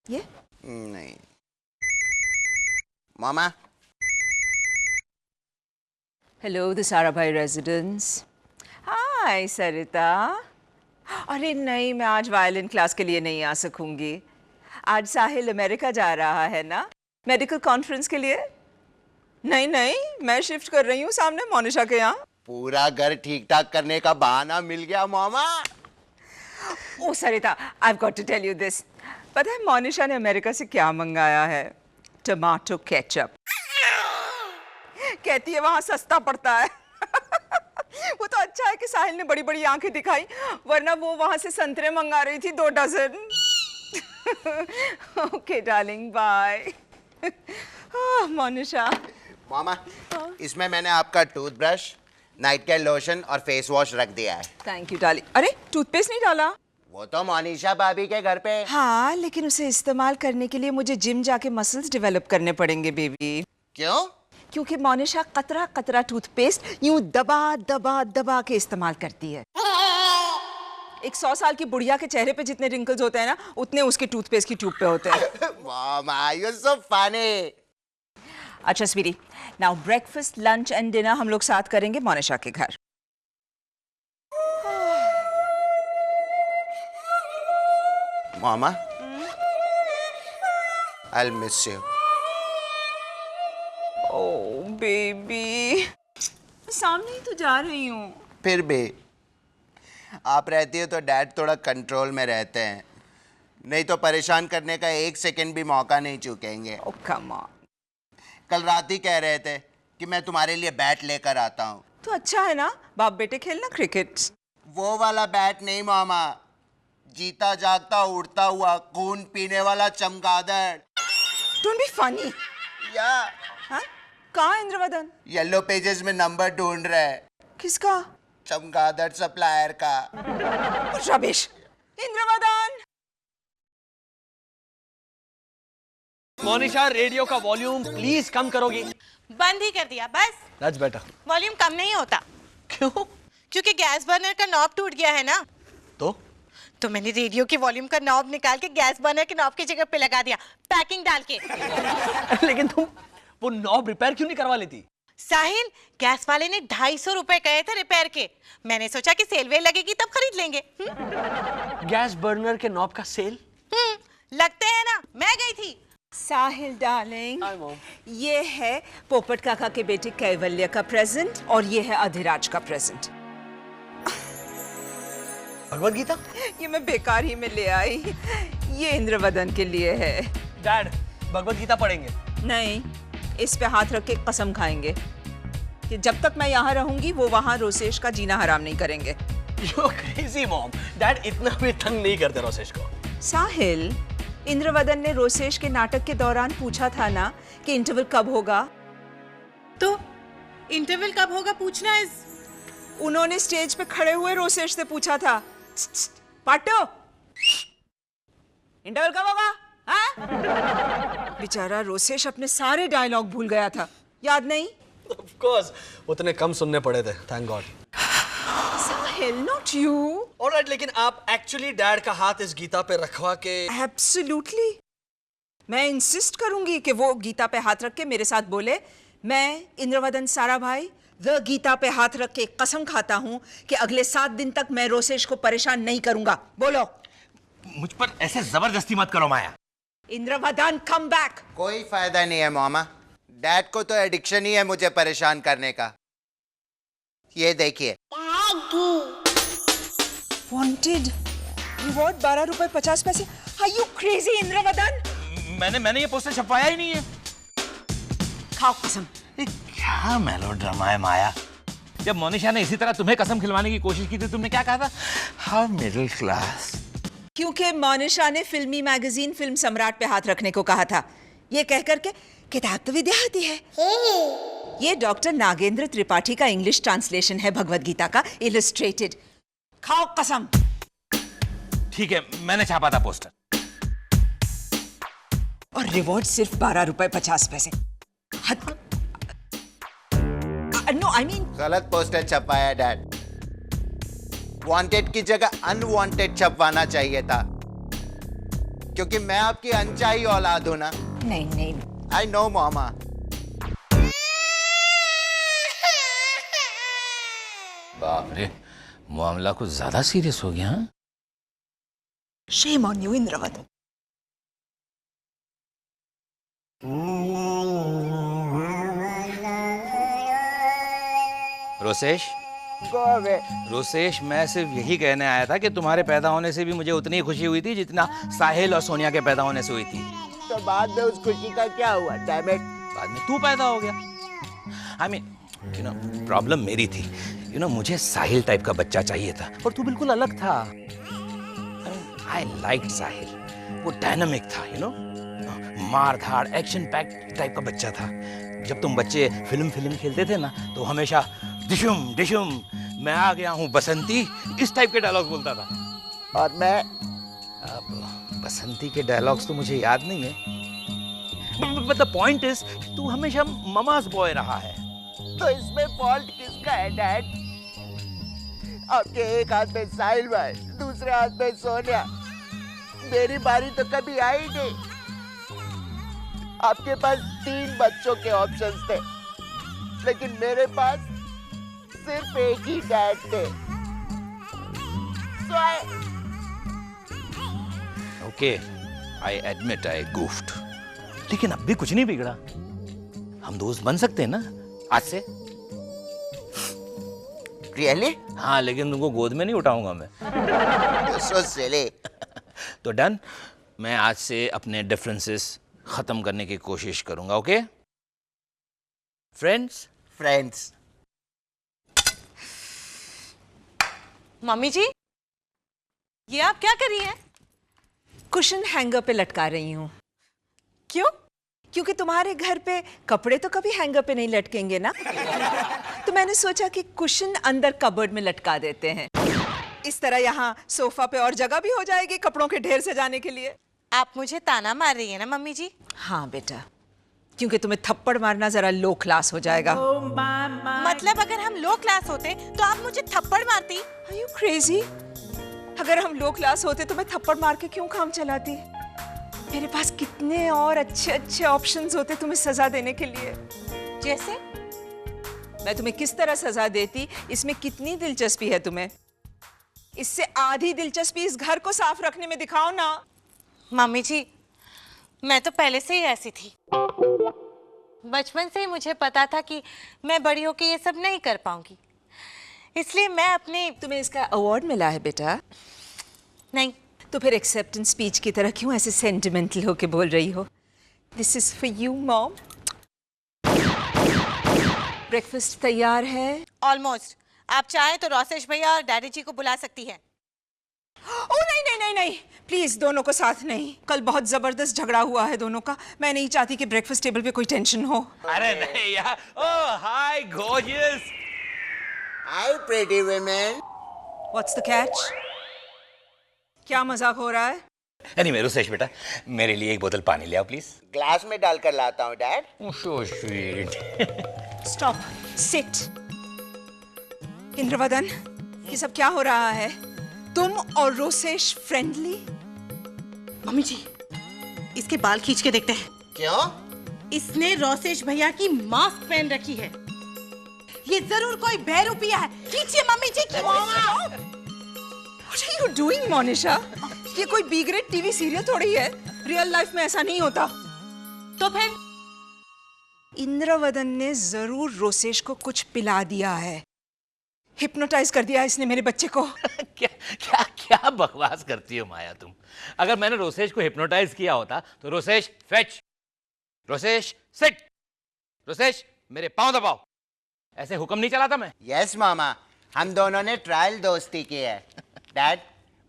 ये नहीं मामा। Hello the Sarabhai residence. Hi Sarita. अरे नहीं, मैं आज वायलिन क्लास के लिए नहीं आ सकूंगी। आज साहिल अमेरिका जा रहा है ना, मेडिकल कॉन्फ्रेंस के लिए। नहीं नहीं, मैं शिफ्ट कर रही हूँ सामने मोनिशा के यहाँ। पूरा घर ठीक ठाक करने का बहाना मिल गया मामा। ओ Sarita, I have got to tell you this. पता है मोनिशा ने अमेरिका से क्या मंगाया है? Tomato ketchup. कहती है वहां सस्ता पड़ता है। वो तो अच्छा है कि साहिल ने बड़ी बड़ी आंखें दिखाई, वरना वो वहां से संतरे मंगा रही थी 2 dozen. Okay darling, bye. Monisha. मामा, इसमें मैंने आपका टूथब्रश, नाइट केयर लोशन और फेस वॉश रख दिया है। Thank you darling. अरे टूथपेस्ट नहीं डाला? वो तो मोनिशा भाभी के घर पे। हाँ, लेकिन उसे इस्तेमाल करने के लिए मुझे जिम जाके मसल्स डेवलप करने पड़ेंगे बेबी। क्यों? क्योंकि मोनिशा कतरा कतरा टूथपेस्ट यूं दबा दबा दबा के इस्तेमाल करती है। एक 100 साल की बुढ़िया के चेहरे पे जितने रिंकल्स होते हैं ना, उतने उसके टूथपेस्ट की ट्यूब पे होते हैं। मामा, you're so funny. अच्छा sweetie, now breakfast, lunch and dinner हम लोग साथ करेंगे मोनिशा के घर। मामा, I'll miss you. Oh baby, सामने ही तो जा रही हूँ। फिर भी आप रहती हो तो डैड थोड़ा कंट्रोल में रहते हैं, नहीं तो परेशान करने का 1 सेकंड भी मौका नहीं चूकेंगे। ओह कम ऑन। कल रात ही कह रहे थे कि मैं तुम्हारे लिए बैट लेकर आता हूँ। तो अच्छा है ना, बाप बेटे खेलना क्रिकेट। वो वाला बैट नहीं मामा, जीता जागता उड़ता हुआ खून पीने वाला चमगादड़। Don't be funny. या हाँ? कहाँ इंद्रवदन? येलो पेजेस में नंबर ढूंढ रहे हैं। किसका? चमगादड़ सप्लायर का। रबिश। इंद्रवदन। मोनिशा, रेडियो का वॉल्यूम प्लीज कम करोगी? बंद ही कर दिया बस। That's better. वॉल्यूम कम नहीं होता। क्यों? क्योंकि गैस बर्नर का नॉब टूट गया है ना। तो मैंने रेडियो के वॉल्यूम का नॉब निकाल के गैस बर्नर के नॉब की जगह पे लगा दिया, पैकिंग डाल के। लेकिन तुम वो नॉब रिपेयर क्यों नहीं करवा लेती? साहिल, गैस वाले ने 250 रुपए कहे थे रिपेयर के। मैंने सोचा कि सेल वेल लगेगी तब खरीद लेंगे। गैस बर्नर के नॉब का सेल? लगते हैं ना, मैं गई थी। साहिल डार्लिंग, Hi, Mom. ये है पोपट काका के बेटे कैवल्य का प्रेजेंट और ये है अधिराज का प्रेजेंट। भगवद गीता? ये मैं बेकार ही में ले आई। ये इंद्रवदन के लिए है। डैड, भगवद गीता पढ़ेंगे? नहीं, इस पे हाथ रख के कसम खाएंगे कि जब तक मैं यहाँ रहूंगी वो वहाँ रोसेश का जीना हराम नहीं करेंगे। You're crazy, Mom. डैड इतना भी तंग नहीं करते रोसेश को। साहिल, इंद्रवदन ने रोसेश के नाटक के दौरान पूछा था ना कि इंटरवल कब होगा? तो इंटरवल कब होगा पूछना है। उन्होंने स्टेज पे खड़े हुए रोसेश से पूछा था, पाटो इंटरवल कब होगा? हाँ? बेचारा रोसेश अपने सारे डायलॉग भूल गया था, याद नहीं? Of course, उतने कम सुनने पड़े थे, thank God. Sahil, not you. Alright, लेकिन आप एक्चुअली डैड का हाथ इस गीता पे रखवा के? Absolutely. मैं इंसिस्ट करूंगी कि वो गीता पे हाथ रख के मेरे साथ बोले, मैं इंद्रवदन साराभाई द गीता पे हाथ रख के कसम खाता हूं कि अगले 7 दिन तक मैं रोसेश को परेशान नहीं करूंगा। बोलो। मुझ पर ऐसे जबरदस्ती मत करो माया। Indravadan come back. कोई फायदा नहीं है मामा, डैड को तो एडिक्शन ही है मुझे परेशान करने का। ये देखिए, वांटेड, रिवॉर्ड 12 रुपए 50 पैसे। Are you crazy Indravadan? मैंने ये पोस्टर छपवाया ही नहीं है। खाओ कसम। ये क्या मेलोड्रामा है माया। जब मोनिशा ने इसी तरह तुम्हें कसम खिलवाने की कोशिश की थी, तुमने क्या कहा था? How middle class. क्योंकि मोनिशा ने फिल्मी मैगजीन फिल्म सम्राट पे हाथ रखने को कहा था, ये कह करके किताब तो विद्यार्थी है। ये डॉक्टर नागेंद्र त्रिपाठी का इंग्लिश ट्रांसलेशन है भगवद गीता का, इलस्ट्रेटेड। खाओ कसम। ठीक है, मैंने छापा था पोस्टर। और रिवॉर्ड सिर्फ 12 रुपए 50 पैसे। नो, आई मीन गलत पोस्टर छपवाया डैड। वांटेड की जगह अनवांटेड छपवाना चाहिए था। क्योंकि मैं आपकी अनचाही औलाद हूं ना। नहीं नहीं, आई नो मामा। बाप रे, मामला कुछ ज्यादा सीरियस हो गया। हाँ? Shame on you, Indravat. Rosesh, Rosesh, मैं सिर्फ यही कहने आया था कि तुम्हारे पैदा होने से भी मुझे उतनी खुशी हुई थी जितना साहिल और सोनिया के पैदा होने से हुई थी। तो बाद में उस खुशी का क्या हुआ? Damn it. बाद में तू पैदा हो गया। आई मीन प्रॉब्लम मेरी थी। मुझे साहिल टाइप का बच्चा चाहिए था और तू बिल्कुल अलग था। आई लाइक्ड साहिल। वो डायनामिक था, मार धाड़ एक्शन पैक्ड टाइप का बच्चा था। जब तुम बच्चे फिल्म खेलते थे ना, तो हमेशा डिशुम डिशुम, मैं आ गया हूँ बसंती, इस टाइप के डायलॉग बोलता था। और मैं? अब बसंती के डायलॉग्स तो मुझे याद नहीं है, बट द पॉइंट इज तू हमेशा ममास बॉय रहा है। तो इसमें फॉल्ट किसका है डैड? आपके एक हाथ में साहिल भाई, दूसरे हाथ में सोनिया। मेरी बारी तो कभी आई नहीं। आपके पास 3 बच्चों के ऑप्शंस थे, लेकिन मेरे पास सिर्फ एक ही डैड थे। ओके, आई एडमिट आई गूफ्ड, लेकिन अब भी कुछ नहीं बिगड़ा। हम दोस्त बन सकते हैं ना आज से? रियली? हाँ, लेकिन तुमको गोद में नहीं उठाऊंगा मैं। So silly. तो डन, मैं आज से अपने डिफरेंसेस खत्म करने की कोशिश करूंगा। Okay friends? मम्मी जी, ये आप क्या कर रही हैं? कुशन हैंगर पे लटका रही हूँ। क्यों? क्योंकि तुम्हारे घर पे कपड़े तो कभी हैंगर पे नहीं लटकेंगे ना। तो मैंने सोचा कि कुशन अंदर कबर्ड में लटका देते हैं। इस तरह यहाँ सोफा पे और जगह भी हो जाएगी कपड़ों के ढेर से जाने के लिए। आप मुझे ताना मार रही है ना मम्मी जी? हाँ बेटा, क्योंकि तुम्हें थप्पड़ मारना जरा लो क्लास हो जाएगा। मतलब अगर हम लो क्लास होते तो आप मुझे थप्पड़ मारती? Are you crazy? अगर हम लो क्लास होते तो मैं थप्पड़ मार के क्यों काम चलाती? मेरे पास कितने और अच्छे ऑप्शंस होते तुम्हें सजा देने के लिए। जैसे? मैं तुम्हें किस तरह सजा देती, इसमें कितनी दिलचस्पी है तुम्हें? इससे आधी दिलचस्पी इस घर को साफ रखने में दिखाओ ना। मम्मी जी, मैं तो पहले से ही ऐसी थी। बचपन से ही मुझे पता था कि मैं बड़ी होकर ये सब नहीं कर पाऊंगी, इसलिए मैं अपने। तुम्हें इसका अवार्ड मिला है बेटा? नहीं। तो फिर एक्सेप्टेंस स्पीच की तरह क्यों ऐसे सेंटिमेंटल होके बोल रही हो? This is for you mom. Breakfast तैयार है? ऑलमोस्ट। आप चाहें तो रोसेश भैया और डैडी जी को बुला सकती हैं। ओ नहीं नहीं नहीं नहीं, प्लीज दोनों को साथ नहीं। कल बहुत जबरदस्त झगड़ा हुआ है दोनों का। मैं नहीं चाहती कि ब्रेकफास्ट टेबल पे कोई टेंशन हो। अरे नहीं यार। Oh hi gorgeous. Hi pretty women. What's the catch? क्या मजाक हो रहा है? एनीवे रुसेश बेटा, मेरे लिए एक बोतल पानी ले आओ प्लीज। ग्लास में डालकर लाता हूँ dad. So sweet. Stop, sit. Indravadan, ये सब क्या हो रहा है? तुम और रोसेश फ्रेंडली? मम्मी जी, इसके बाल खींच के देखते हैं। क्यों? इसने रोसेश भैया की मास्क पहन रखी है। ये जरूर कोई बहरूपिया है। खींचिए मम्मी जी, खींचिए। What are you doing, Monisha? ये कोई बी ग्रेड टीवी सीरियल थोड़ी है। रियल लाइफ में ऐसा नहीं होता। तो फिर? इंद्रवदन ने जरूर रोसेश को कुछ पिला दिया है। हिप्नोटाइज कर दिया इसने मेरे बच्चे को। क्या क्या क्या बकवास करती हो माया तुम? अगर मैंने रोसेश को हिप्नोटाइज किया होता तो रोसेश फेच, रोसेश सिट, रोसेश मेरे पांव दबाओ, ऐसे हुक्म नहीं चलाता मैं। यस मामा, हम दोनों ने ट्रायल दोस्ती की है। डैड,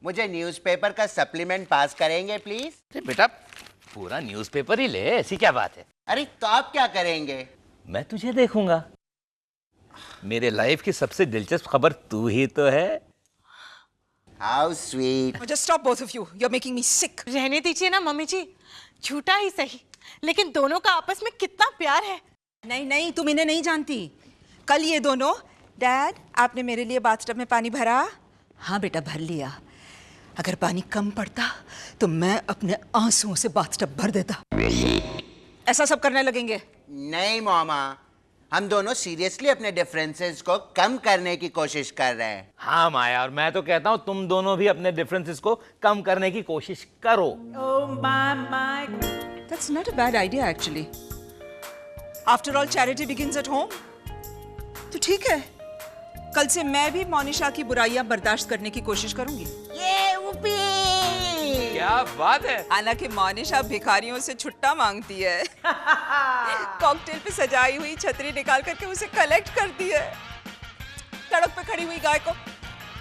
मुझे न्यूज़पेपर का सप्लीमेंट पास करेंगे प्लीज? अरे बेटा, पूरा न्यूज़पेपर ही ले, ऐसी क्या बात है? अरे तो आप क्या करेंगे? मैं तुझे देखूंगा। मेरे लाइफ की सबसे दिलचस्प खबर तू ही तो है। How sweet. Just stop both of you. You're making me sick. रहने दीजिए ना मम्मी जी, झूठा ही सही, लेकिन दोनों का आपस में कितना प्यार है। नहीं नहीं, तुम इन्हें नहीं जानती। कल ये दोनों, डैड आपने मेरे लिए बाथटब में पानी भरा? हाँ बेटा भर लिया। अगर पानी कम पड़ता तो मैं अपने आंसुओं से बाथटब भर देता। ऐसा सब करने लगेंगे? नहीं मामा, हम दोनों सीरियसली अपने डिफरेंसेस को कम करने की कोशिश कर रहे हैं। हाँ माया, और मैं तो कहता हूँ तुम दोनों भी अपने डिफरेंसेस को कम करने की कोशिश करो। That's not a bad idea actually. After all, charity begins at home. तो ठीक है, कल से मैं भी मोनिशा की बुराइयां बर्दाश्त करने की कोशिश करूंगी। ये ऊपी! क्या बात है। हालांकि मोनिशा भिखारियों से छुट्टा मांगती है। कॉकटेल पे सजाई हुई छतरी निकाल करके उसे कलेक्ट करती है। सड़क पे खड़ी हुई गाय को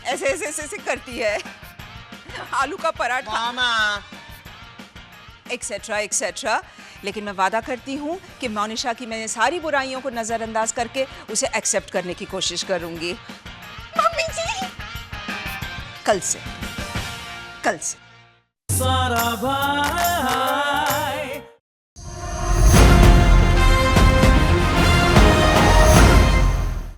ऐसे ऐसे ऐसे, ऐसे करती है। आलू का पराठा मामा, एक्सेट्रा एक्सेट्रा। लेकिन मैं वादा करती हूँ कि मोनिशा की मैंने सारी बुराइयों को नजरअंदाज करके उसे एक्सेप्ट करने की कोशिश करूंगी। मम्मी जी, कल से सारा